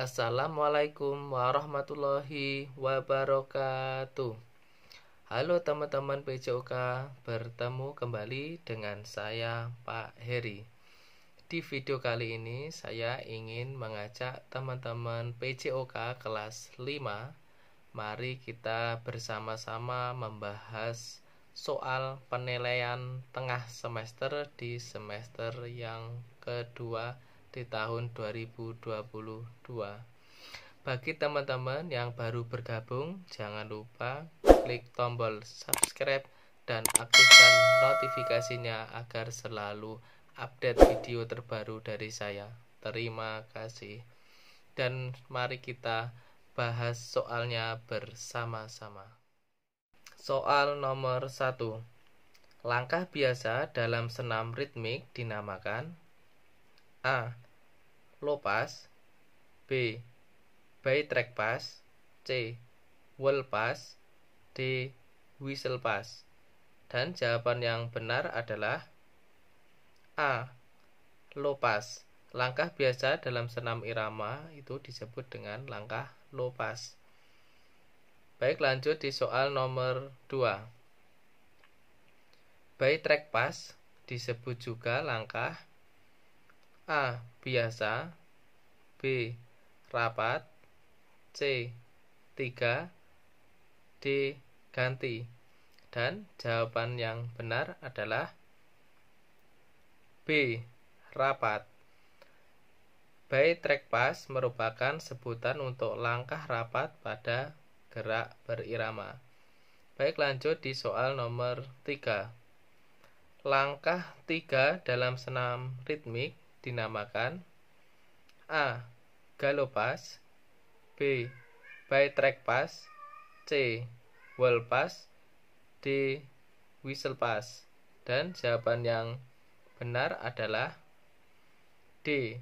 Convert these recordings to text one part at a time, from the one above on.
Assalamualaikum warahmatullahi wabarakatuh. Halo teman-teman PJOK, bertemu kembali dengan saya Pak Heri. Di video kali ini saya ingin mengajak teman-teman PJOK kelas 5. Mari kita bersama-sama membahas soal penilaian tengah semester di semester yang kedua di tahun 2022. Bagi teman-teman yang baru bergabung, jangan lupa klik tombol subscribe dan aktifkan notifikasinya agar selalu update video terbaru dari saya. Terima kasih. Dan mari kita bahas soalnya bersama-sama. Soal nomor 1. Langkah biasa dalam senam ritmik dinamakan A. Low pass, B. By track pass, C. Well pass, D. Whistle pass. Dan jawaban yang benar adalah A. Low pass. Langkah biasa dalam senam irama itu disebut dengan langkah low pass. Baik, lanjut di soal nomor 2. By track pass disebut juga langkah A. Biasa, B. Rapat, C. 3, D. Ganti. Dan jawaban yang benar adalah B. Rapat. By track pass merupakan sebutan untuk langkah rapat pada gerak berirama. Baik, lanjut di soal nomor 3. Langkah 3 dalam senam ritmik dinamakan A. Galop pass, B. By track pass, C. Well pass, D. Whistle pass. Dan jawaban yang benar adalah D.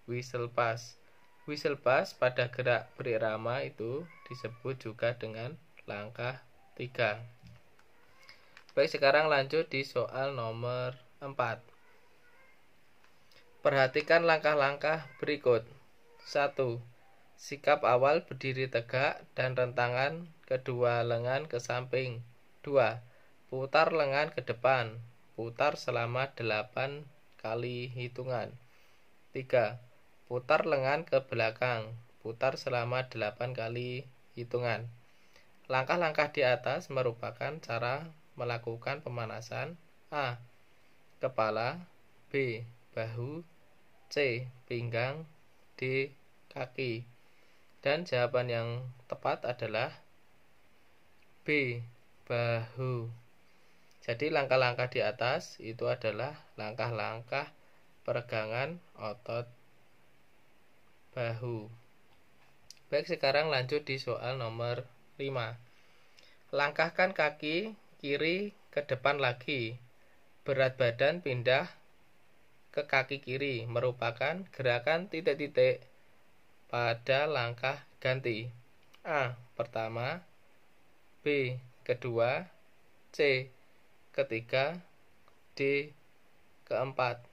Whistle pass. Whistle pass pada gerak berirama itu disebut juga dengan langkah 3. Baik, sekarang lanjut di soal nomor 4. Perhatikan langkah-langkah berikut. 1. Sikap awal berdiri tegak dan rentangan kedua lengan ke samping. 2. Putar lengan ke depan. Putar selama 8 kali hitungan. 3. Putar lengan ke belakang. Putar selama 8 kali hitungan. Langkah-langkah di atas merupakan cara melakukan pemanasan. A. Kepala, B. Bahu, C. Pinggang, D. Kaki. Dan jawaban yang tepat adalah B. Bahu. Jadi langkah-langkah di atas itu adalah langkah-langkah peregangan otot bahu. Baik, sekarang lanjut di soal nomor 5. Langkahkan kaki kiri ke depan lagi. Berat badan pindah ke kaki kiri merupakan gerakan titik-titik pada langkah ganti. A. Pertama, B. Kedua, C. Ketiga, D. Keempat.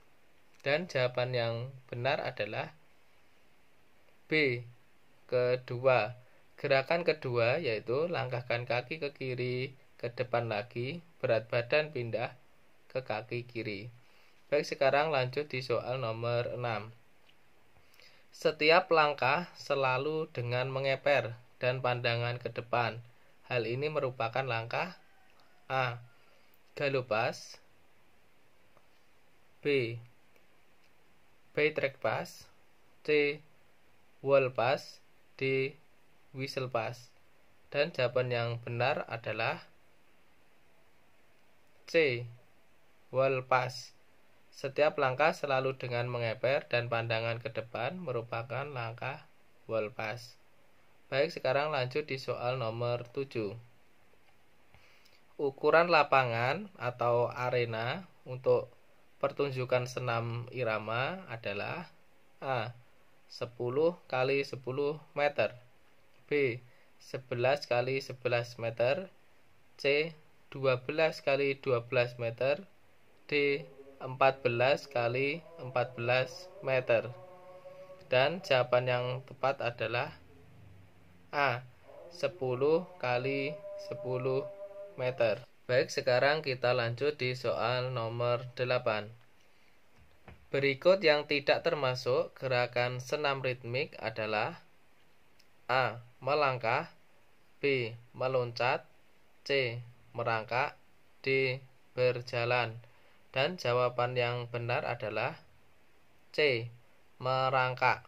Dan jawaban yang benar adalah B. Kedua. Gerakan kedua yaitu langkahkan kaki ke kiri ke depan lagi, berat badan pindah ke kaki kiri. Baik, sekarang lanjut di soal nomor 6. Setiap langkah selalu dengan mengeper dan pandangan ke depan. Hal ini merupakan langkah A. Galop pass, B. By track pass, C. Well pass, D. Whistle pass. Dan jawaban yang benar adalah C. Well pass. Setiap langkah selalu dengan mengeper dan pandangan ke depan merupakan langkah well pass. Baik, sekarang lanjut di soal nomor 7. Ukuran lapangan atau arena untuk pertunjukan senam irama adalah A. 10 kali 10 meter, B. 11 kali 11 meter, C. 12 kali 12 meter, D. 14 kali 14 meter. Dan jawaban yang tepat adalah A. 10 kali 10 meter. Baik, sekarang kita lanjut di soal nomor 8. Berikut yang tidak termasuk gerakan senam ritmik adalah A. Melangkah, B. Meloncat, C. Merangkak, D. Berjalan. Dan jawaban yang benar adalah C. Merangkak.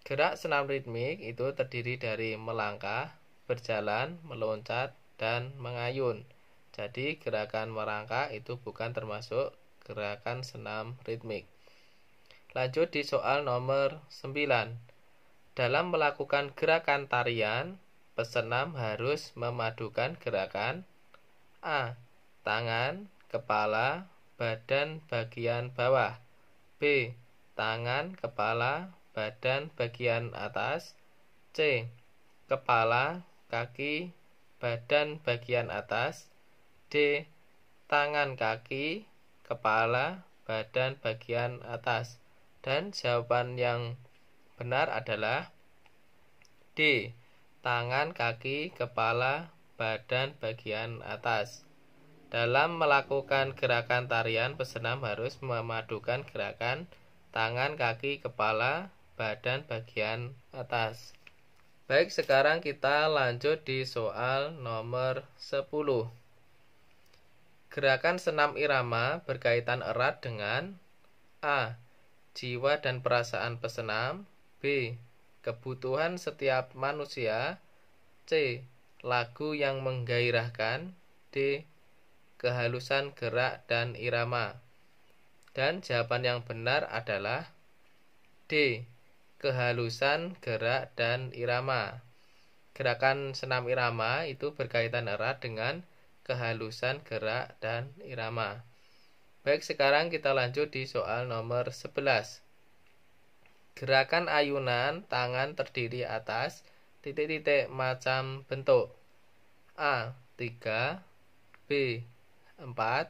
Gerak senam ritmik itu terdiri dari melangkah, berjalan, meloncat, dan mengayun. Jadi gerakan merangkak itu bukan termasuk gerakan senam ritmik. Lanjut di soal nomor 9. Dalam melakukan gerakan tarian, pesenam harus memadukan gerakan A. Tangan, kepala, badan bagian bawah, B. Tangan, kepala, badan bagian atas, C. Kepala, kaki, badan bagian atas, D. Tangan, kaki, kepala, badan bagian atas. Dan jawaban yang benar adalah D. Tangan, kaki, kepala, badan bagian atas. Dalam melakukan gerakan tarian, pesenam harus memadukan gerakan tangan, kaki, kepala, badan bagian atas. Baik, sekarang kita lanjut di soal nomor 10. Gerakan senam irama berkaitan erat dengan A. Jiwa dan perasaan pesenam, B. Kebutuhan setiap manusia, C. Lagu yang menggairahkan, D. Kehalusan gerak dan irama. Dan jawaban yang benar adalah D. Kehalusan gerak dan irama. Gerakan senam irama itu berkaitan erat dengan kehalusan gerak dan irama. Baik, sekarang kita lanjut di soal nomor 11. Gerakan ayunan tangan terdiri atas titik-titik macam bentuk. A. 3, B. 4,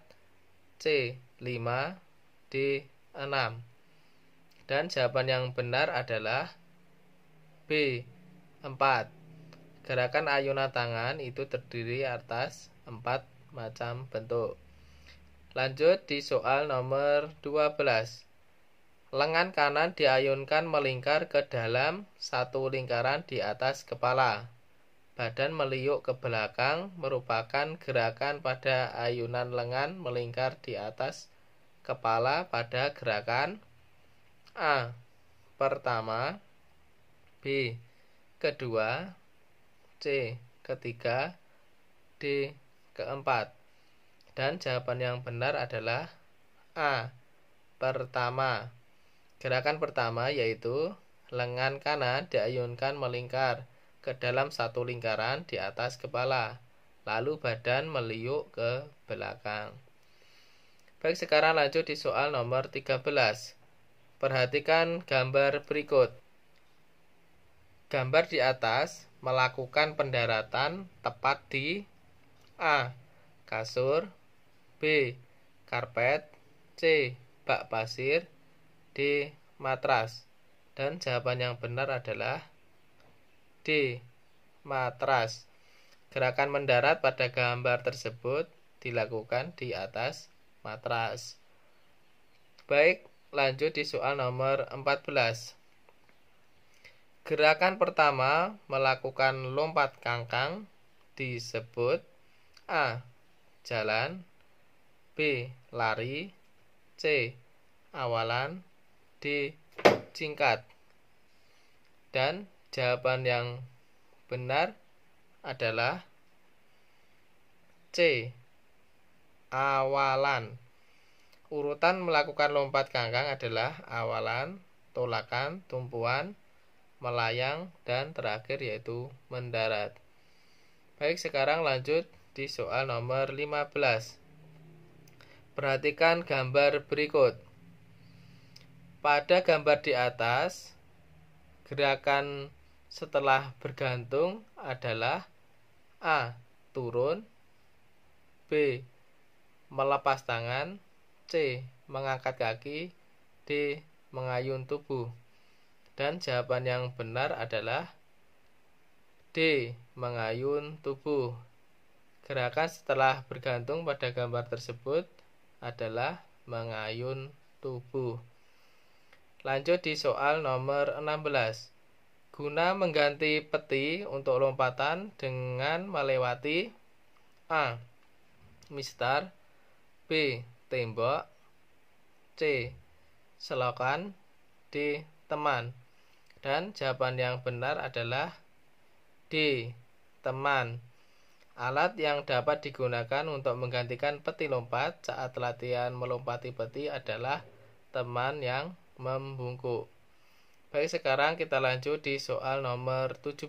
C. 5, D. 6. Dan jawaban yang benar adalah B. 4. Gerakan ayunan tangan itu terdiri atas 4 macam bentuk. Lanjut di soal nomor 12. Lengan kanan diayunkan melingkar ke dalam satu lingkaran di atas kepala. Badan meliuk ke belakang merupakan gerakan pada ayunan lengan melingkar di atas kepala pada gerakan A. Pertama, B. Kedua, C. Ketiga, D. Keempat. Dan jawaban yang benar adalah A. Pertama. Gerakan pertama yaitu lengan kanan diayunkan melingkar ke dalam satu lingkaran di atas kepala, lalu badan meliuk ke belakang. Baik, sekarang lanjut di soal nomor 13. Perhatikan gambar berikut. Gambar di atas melakukan pendaratan tepat di A. Kasur, B. Karpet, C. Bak pasir, D. Matras. Dan jawaban yang benar adalah D. Matras. Gerakan mendarat pada gambar tersebut dilakukan di atas matras. Baik, lanjut di soal nomor 14. Gerakan pertama melakukan lompat kangkang disebut A. Jalan, B. Lari, C. Awalan, D. Singkat. Dan jawaban yang benar adalah C. Awalan. Urutan melakukan lompat kangkang adalah awalan, tolakan, tumpuan, melayang, dan terakhir yaitu mendarat. Baik, sekarang lanjut di soal nomor 15. Perhatikan gambar berikut. Pada gambar di atas, gerakan setelah bergantung adalah A. Turun, B. Melepas tangan, C. Mengangkat kaki, D. Mengayun tubuh. Dan jawaban yang benar adalah D. Mengayun tubuh. Gerakan setelah bergantung pada gambar tersebut adalah mengayun tubuh. Lanjut di soal nomor 16. Guna mengganti peti untuk lompatan dengan melewati A. Mistar, B. Tembok, C. Selokan, D. Teman. Dan jawaban yang benar adalah D. Teman. Alat yang dapat digunakan untuk menggantikan peti lompat saat latihan melompati peti adalah teman yang membungkuk. Baik, sekarang kita lanjut di soal nomor 17.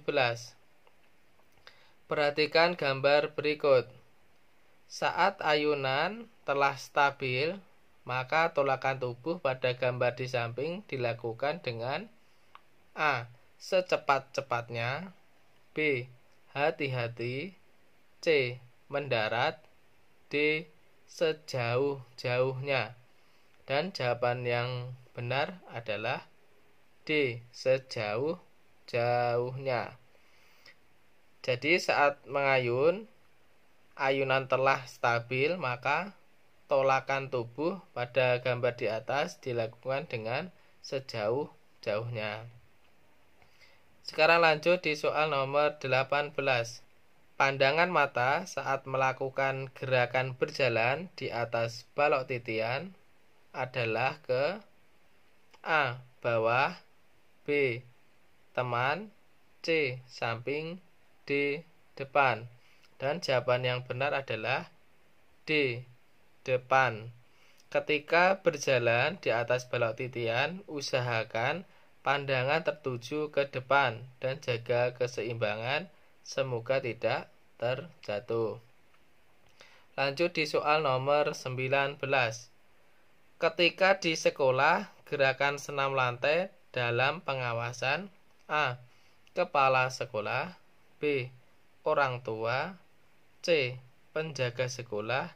Perhatikan gambar berikut. Saat ayunan telah stabil, maka tolakan tubuh pada gambar di samping dilakukan dengan A. Secepat-cepatnya, B. Hati-hati, C. Mendarat, D. Sejauh-jauhnya. Dan jawaban yang benar adalah D. Sejauh-jauhnya. Jadi saat mengayun, ayunan telah stabil, maka tolakan tubuh pada gambar di atas dilakukan dengan sejauh-jauhnya. Sekarang lanjut di soal nomor 18. Pandangan mata saat melakukan gerakan berjalan di atas balok titian adalah ke A. Bawah, B. Teman, C. Samping, D. Depan. Dan jawaban yang benar adalah D. Depan. Ketika berjalan di atas balok titian, usahakan pandangan tertuju ke depan dan jaga keseimbangan, semoga tidak terjatuh. Lanjut di soal nomor 19. Ketika di sekolah, gerakan senam lantai dalam pengawasan A. Kepala sekolah, B. Orang tua, C. Penjaga sekolah,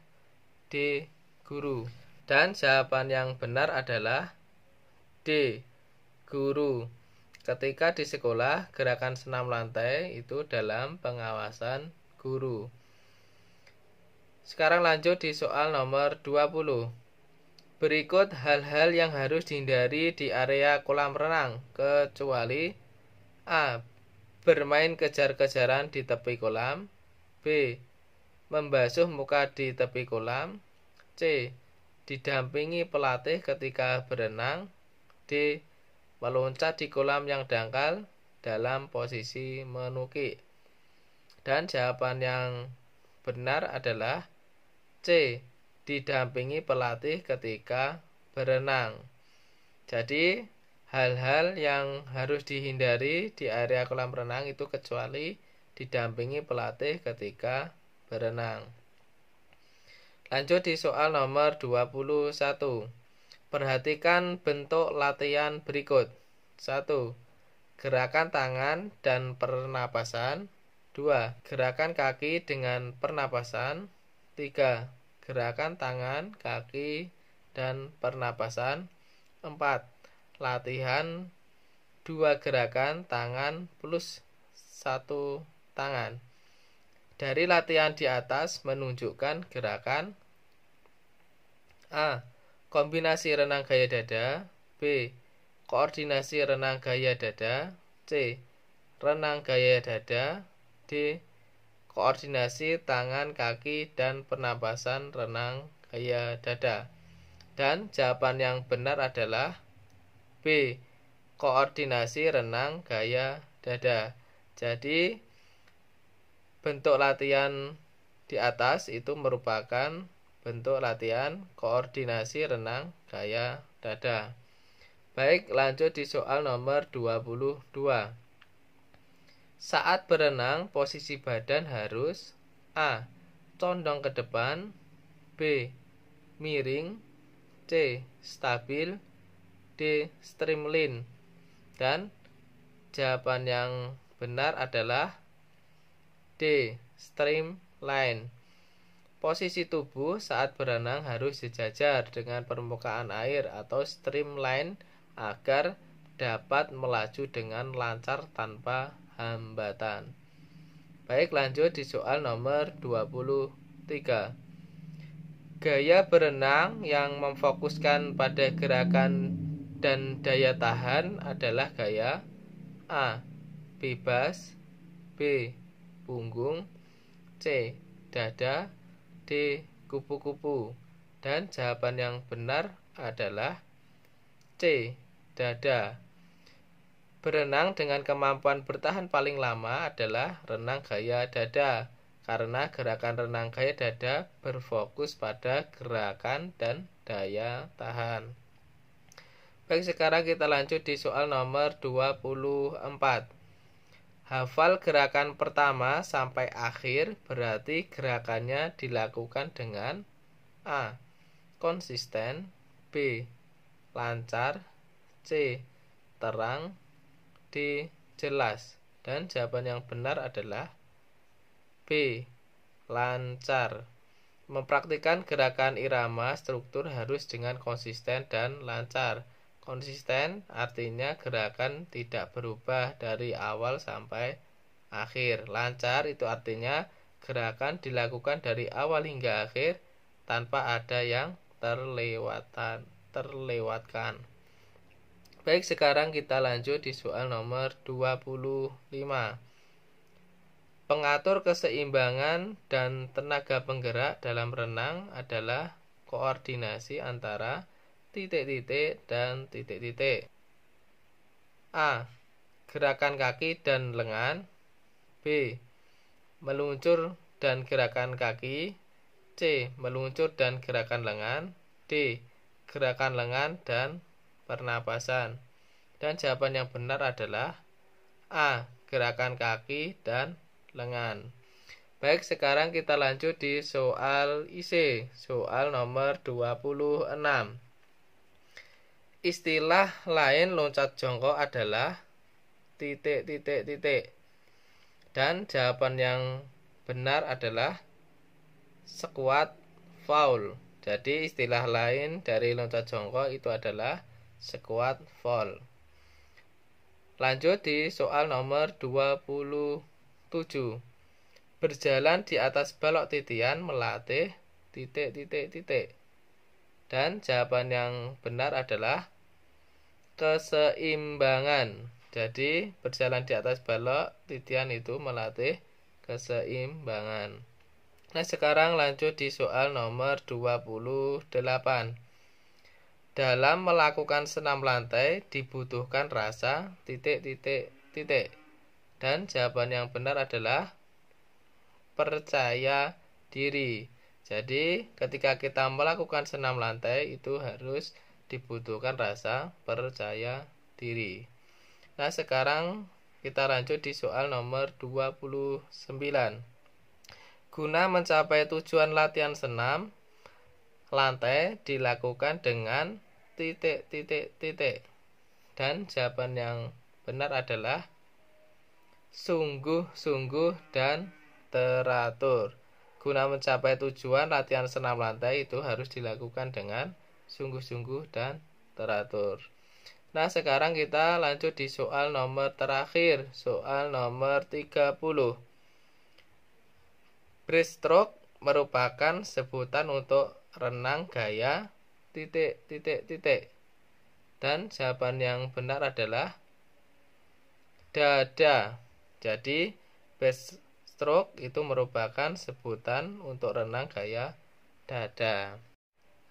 D. Guru. Dan jawaban yang benar adalah D. Guru. Ketika di sekolah, gerakan senam lantai itu dalam pengawasan guru. Sekarang lanjut di soal nomor 20. Berikut hal-hal yang harus dihindari di area kolam renang, kecuali A. Bermain kejar-kejaran di tepi kolam, B. Membasuh muka di tepi kolam, C. Didampingi pelatih ketika berenang, D. Meloncat di kolam yang dangkal dalam posisi menukik. Dan jawaban yang benar adalah C. Didampingi pelatih ketika berenang. Jadi hal-hal yang harus dihindari di area kolam renang itu kecuali didampingi pelatih ketika berenang. Lanjut di soal nomor 21. Perhatikan bentuk latihan berikut. 1. Gerakan tangan dan pernapasan. 2. Gerakan kaki dengan pernapasan. 3. Gerakan tangan, kaki, dan pernapasan. 4. Latihan 2 gerakan tangan plus 1 tangan. Dari latihan di atas menunjukkan gerakan A. Kombinasi renang gaya dada, B. Koordinasi renang gaya dada, C. Renang gaya dada, D. Koordinasi tangan, kaki, dan pernapasan renang gaya dada. Dan jawaban yang benar adalah B. Koordinasi renang gaya dada. Jadi bentuk latihan di atas itu merupakan bentuk latihan koordinasi renang gaya dada. Baik, lanjut di soal nomor 22. Saat berenang, posisi badan harus A. Condong ke depan, B. Miring, C. Stabil, D. Streamline. Dan jawaban yang benar adalah D. Streamline. Posisi tubuh saat berenang harus sejajar dengan permukaan air atau streamline agar dapat melaju dengan lancar tanpa hambatan. Baik, lanjut di soal nomor 23. Gaya berenang yang memfokuskan pada gerakan dan daya tahan adalah gaya A. Bebas, B. Punggung, C. Dada, D. Kupu-kupu. Dan jawaban yang benar adalah C. Dada. Berenang dengan kemampuan bertahan paling lama adalah renang gaya dada, karena gerakan renang gaya dada berfokus pada gerakan dan daya tahan. Baik, sekarang kita lanjut di soal nomor 24. Hafal gerakan pertama sampai akhir, berarti gerakannya dilakukan dengan A. Konsisten, B. Lancar, C. Terang, D. Jelas. Dan jawaban yang benar adalah B. Lancar. Mempraktikkan gerakan irama struktur harus dengan konsisten dan lancar. Konsisten artinya gerakan tidak berubah dari awal sampai akhir. Lancar itu artinya gerakan dilakukan dari awal hingga akhir tanpa ada yang terlewatkan. Baik, sekarang kita lanjut di soal nomor 25. Pengatur keseimbangan dan tenaga penggerak dalam renang adalah koordinasi antara titik-titik dan titik-titik. A. Gerakan kaki dan lengan. B. Meluncur dan gerakan kaki. C. Meluncur dan gerakan lengan. D. Gerakan lengan dan pernapasan. Dan jawaban yang benar adalah A. Gerakan kaki dan lengan. Baik, sekarang kita lanjut di soal IC, soal nomor 26. Istilah lain loncat jongkok adalah titik. Dan jawaban yang benar adalah squat foul. Jadi istilah lain dari loncat jongkok itu adalah squat foul. Lanjut di soal nomor 27. Berjalan di atas balok titian melatih titik. Dan jawaban yang benar adalah keseimbangan. Jadi berjalan di atas balok titian itu melatih keseimbangan. Nah, sekarang lanjut di soal nomor 28. Dalam melakukan senam lantai dibutuhkan rasa titik. Dan jawaban yang benar adalah percaya diri. Jadi ketika kita melakukan senam lantai itu harus dibutuhkan rasa percaya diri. Nah, sekarang kita lanjut di soal nomor 29. Guna mencapai tujuan latihan senam lantai dilakukan dengan titik. Dan jawaban yang benar adalah sungguh-sungguh dan teratur. Guna mencapai tujuan latihan senam lantai itu harus dilakukan dengan sungguh-sungguh dan teratur. Nah, sekarang kita lanjut di soal nomor terakhir, soal nomor 30. Breaststroke merupakan sebutan untuk renang gaya titik. Dan jawaban yang benar adalah dada. Jadi breaststroke itu merupakan sebutan untuk renang gaya dada.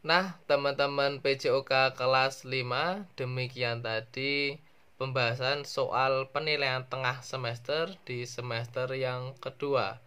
Nah, teman-teman PJOK kelas 5, demikian tadi pembahasan soal penilaian tengah semester di semester yang kedua.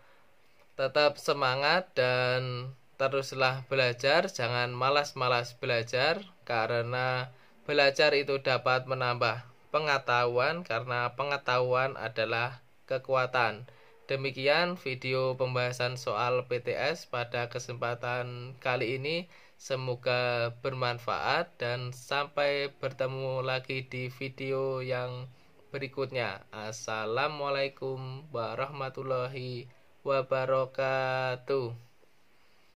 Tetap semangat dan teruslah belajar, jangan malas-malas belajar, karena belajar itu dapat menambah pengetahuan, karena pengetahuan adalah kekuatan. Demikian video pembahasan soal PTS pada kesempatan kali ini. Semoga bermanfaat dan sampai bertemu lagi di video yang berikutnya. Assalamualaikum warahmatullahi wabarakatuh.